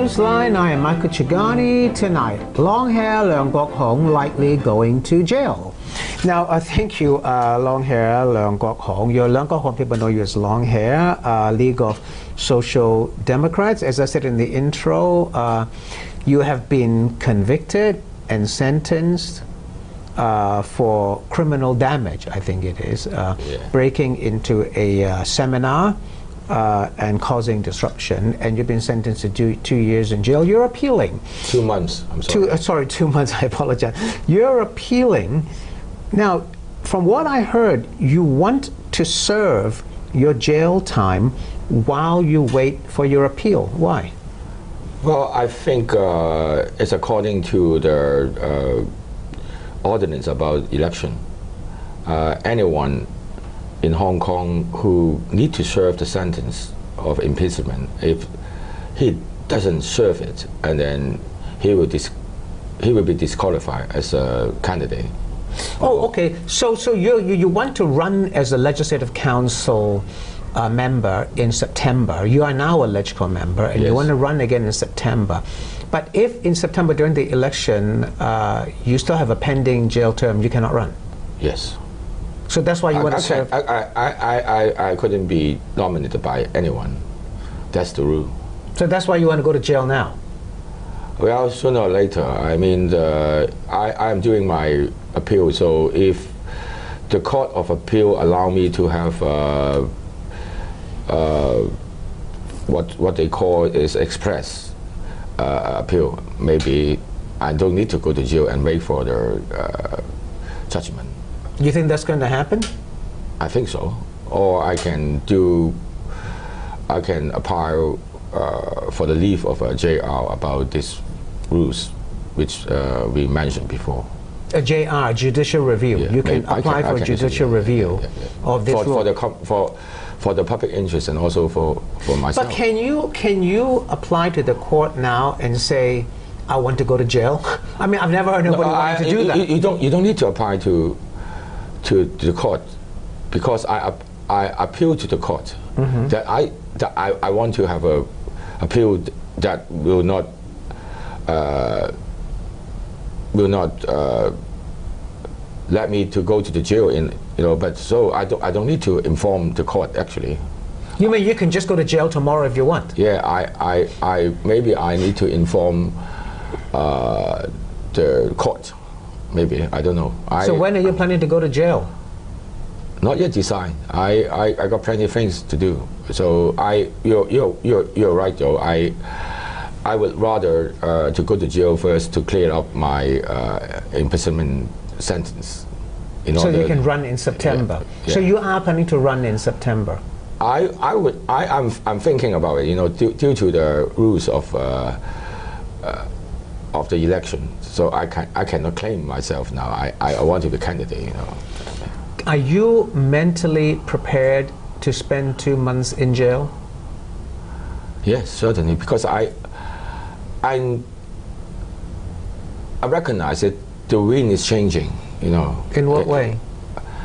Newsline, I am Michael Chigani. Tonight, long hair Leung Kok Hong likely going to jail. Now, thank you, long hair Leung Kok Hong. Your Leung Kok Hong people know you as long hair, League of Social Democrats. As I said in the intro, you have been convicted and sentenced for criminal damage, I think it is, breaking into a seminar and causing disruption, and you've been sentenced to do 2 years in jail. You're appealing. 2 months, I'm sorry. Sorry, 2 months, I apologize. You're appealing. Now, from what I heard, you want to serve your jail time while you wait for your appeal. Why? Well, I think it's according to the ordinance about election. Anyone in Hong Kong who need to serve the sentence of imprisonment, if he doesn't serve it, and then he will be disqualified as a candidate. Oh, okay. So you want to run as a Legislative Council member in September. You are now a LegCo member, and you want to run again in September. But if in September during the election you still have a pending jail term, you cannot run. Yes. So that's why you want to serve. I couldn't be nominated by anyone. That's the rule. So that's why you want to go to jail now. Well, sooner or later. I mean, I'm doing my appeal. So if the Court of Appeal allow me to have what they call is express appeal, maybe I don't need to go to jail and wait for the judgment. You think that's going to happen? I think so. Or I can apply for the leave of a JR about these rules, which we mentioned before. A JR, judicial review. Yeah, you can apply for judicial review of this rule. For the public interest and also for myself. But can you apply to the court now and say, I want to go to jail? I mean, I've never heard anybody wanting to do that. You don't need to apply to the court, because I appeal to the court that I want to have a appeal that will not let me to go to the jail but so I don't need to inform the court actually. You mean you can just go to jail tomorrow if you want? Yeah, I maybe I need to inform the court. Maybe, I don't know. So when are you planning to go to jail? Not yet decided. I got plenty of things to do. So you're right though. I would rather to go to jail first to clear up my imprisonment sentence. So you can run in September. Yeah. So you are planning to run in September. I'm thinking about it. Due to the rules of the election. So I cannot claim myself now. I want to be candidate. Are you mentally prepared to spend 2 months in jail? Yes, certainly, because I recognize that the wind is changing. In what way?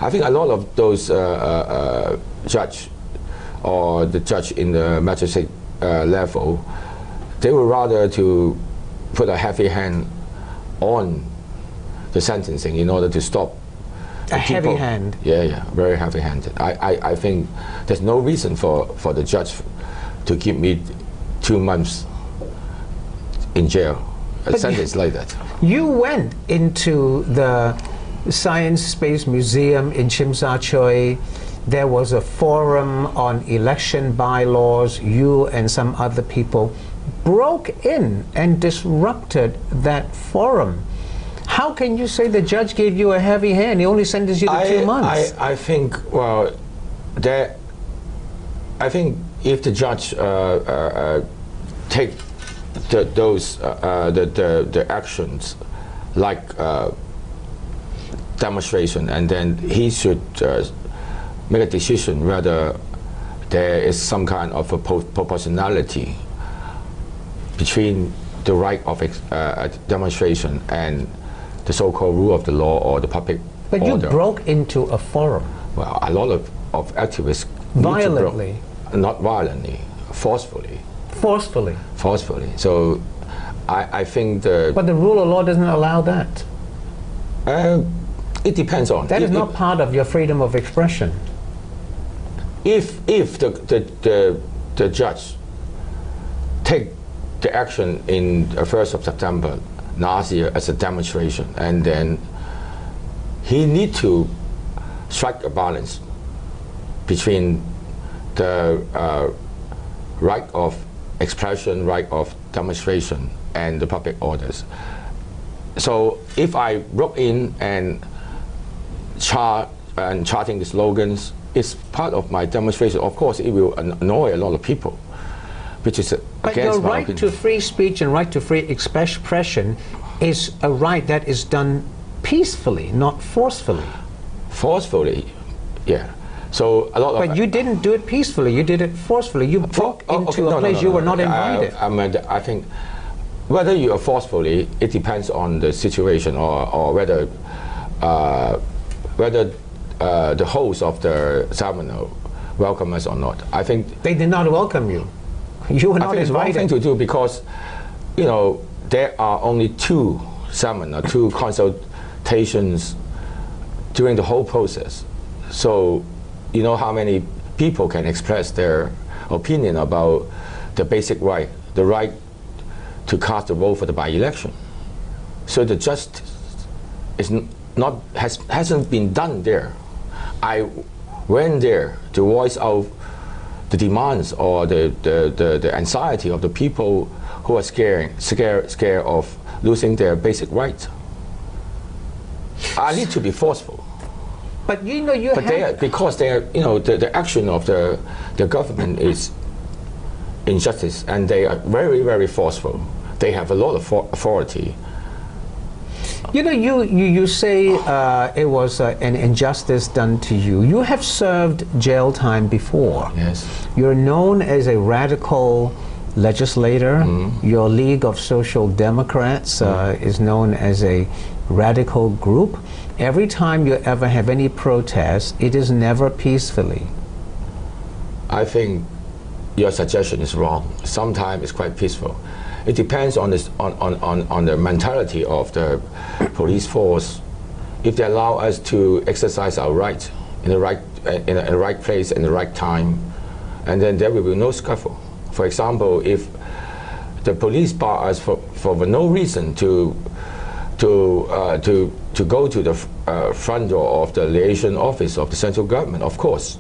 I think a lot of those judge or the judge in the magistrate level, they would rather to put a heavy hand on the sentencing in order to stop a heavy hand. Yeah, very heavy-handed. I think there's no reason for the judge to keep me 2 months in jail. A sentence like that. You went into the Science Space Museum in Tsim Sha Tsui. There was a forum on election bylaws. You and some other people broke in and disrupted that forum. How can you say the judge gave you a heavy hand? He only sentenced you to 2 months. I think, well, I think if the judge take the actions like demonstration, and then he should make a decision whether there is some kind of a proportionality between the right of demonstration and the so-called rule of the law or the public But order. you broke into a forum. Well, a lot of activists Violently? Not violently, forcefully. Forcefully. Forcefully. So I think the... But the rule of law doesn't allow that. It depends on... That is not part of your freedom of expression. If the judge take the action in 1st of September last year as a demonstration, and then he need to strike a balance between the right of expression, right of demonstration, and the public orders. So if I broke in and charting the slogans, it's part of my demonstration. Of course, it will annoy a lot of people, which is but against your my right opinion. to free speech and right to free expression is a right that is done peacefully, not forcefully. Forcefully, yeah. So a lot of... But you didn't do it peacefully. You did it forcefully. You broke into a place you were not invited. I think whether you are forcefully, it depends on the situation, or whether the host of the seminar welcome us or not. I think they did not welcome you. You were not invited. It's the wrong thing to do, because there are only 2 seminars, 2 consultations during the whole process. So you know how many people can express their opinion about the basic right, the right to cast a vote for the by-election. So the justice is hasn't been done there. I went there to voice out the demands or the anxiety of the people who are scared of losing their basic rights. I need to be forceful. But because the action of the government is injustice, and they are very, very forceful. They have a lot of authority. You say it was an injustice done to you. You have served jail time before. Yes. You're known as a radical legislator. Your League of Social Democrats is known as a radical group. Every time you ever have any protest, it is never peacefully. I think your suggestion is wrong. Sometimes it's quite peaceful. It depends on the mentality of the police force. If they allow us to exercise our rights in the right place in the right time, and then there will be no scuffle. For example, if the police bar us for no reason to go to the front door of the liaison office of the central government, of course,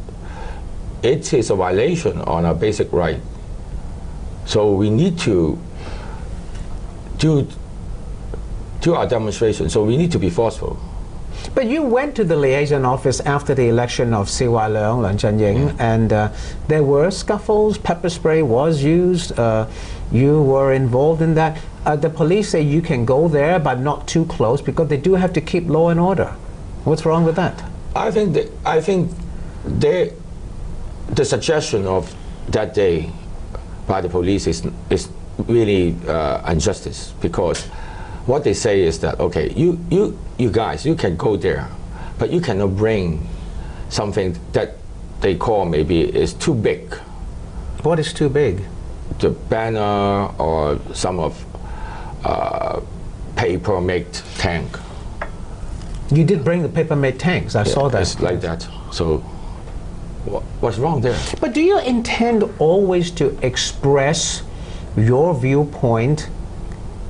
it is a violation on our basic right. So we need to do our demonstration. So we need to be forceful. But you went to the liaison office after the election of CY Leung, Leung Chun-ying, and there were scuffles, pepper spray was used, you were involved in that. The police say you can go there, but not too close, because they do have to keep law and order. What's wrong with that? I think the suggestion of that day by the police is really injustice, because what they say is that, okay, you guys, you can go there, but you cannot bring something that they call maybe is too big. What is too big? The banner or some of paper-made tank. You did bring the paper-made tanks. I saw that. It's like that. So what's wrong there? But do you intend always to express your viewpoint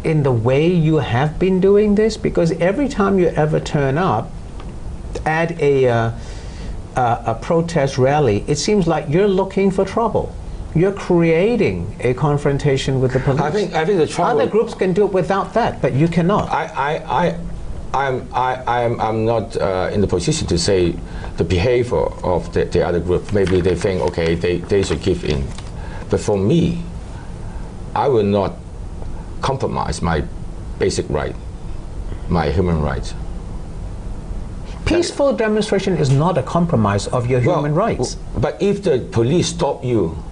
in the way you have been doing this? Because every time you ever turn up at a protest rally, it seems like you're looking for trouble. You're creating a confrontation with the police. I think the trouble. Other groups can do it without that, but you cannot. I'm not in the position to say the behavior of the other group. Maybe they think, okay, they should give in. But for me, I will not compromise my basic right, my human rights. Peaceful demonstration is not a compromise of your human rights. But if the police stop you,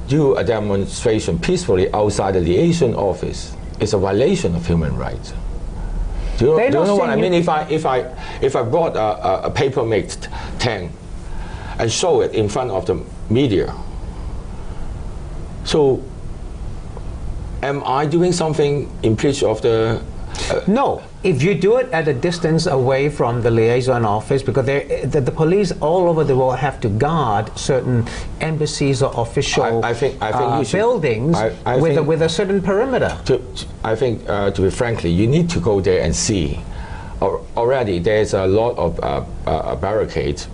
do a demonstration peacefully outside the liaison office, it's a violation of human rights. Do you know what I mean? If I brought a paper-made tank and show it in front of the media, So, am I doing something in breach of the? No, if you do it at a distance away from the liaison office, because the police all over the world have to guard certain embassies or official I think you should, buildings with a certain perimeter. I think, to be frankly, you need to go there and see. Already, there's a lot of barricades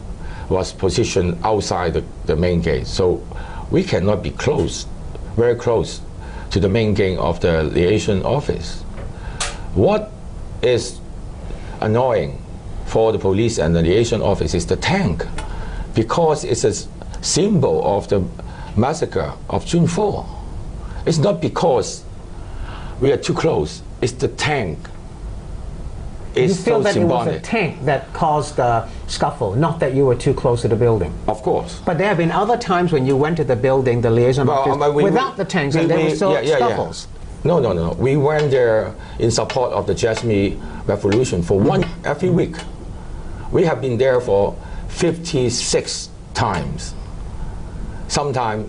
was positioned outside the main gate, so we cannot be close, very close to the main gate of the liaison office. What is annoying for the police and the liaison office is the tank, because it's a symbol of the massacre of June 4. It's not because we are too close, it's the tank. It's you feel so that symbolic. It was a tank that caused the scuffle, not that you were too close to the building. Of course. But there have been other times when you went to the building, the liaison office, without the tanks, and there were still scuffles. No. We went there in support of the Jasmine Revolution for every week. We have been there for 56 times. Sometimes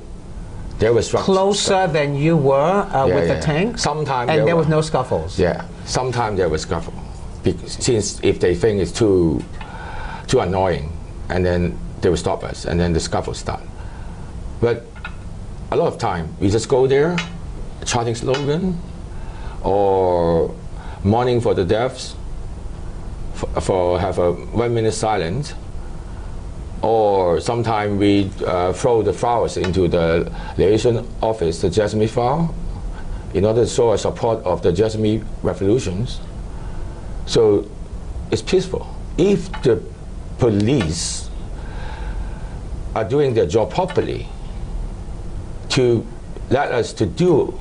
there was closer than you were with the tank. Sometimes and there was no scuffles. Yeah. Sometimes there was scuffle, since if they think it's too annoying, and then they will stop us, and then the scuffle start. But a lot of time we just go there, chanting slogan, or mourning for the deaths, for have a 1 minute silence, or sometimes we throw the flowers into the liaison office, the Jasmine flower, in order to show a support of the Jasmine revolutions. So it's peaceful. If the police are doing their job properly to let us to do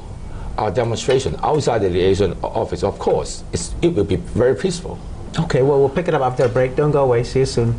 our demonstration outside the liaison office, of course, it will be very peaceful. Okay, well, we'll pick it up after a break. Don't go away. See you soon.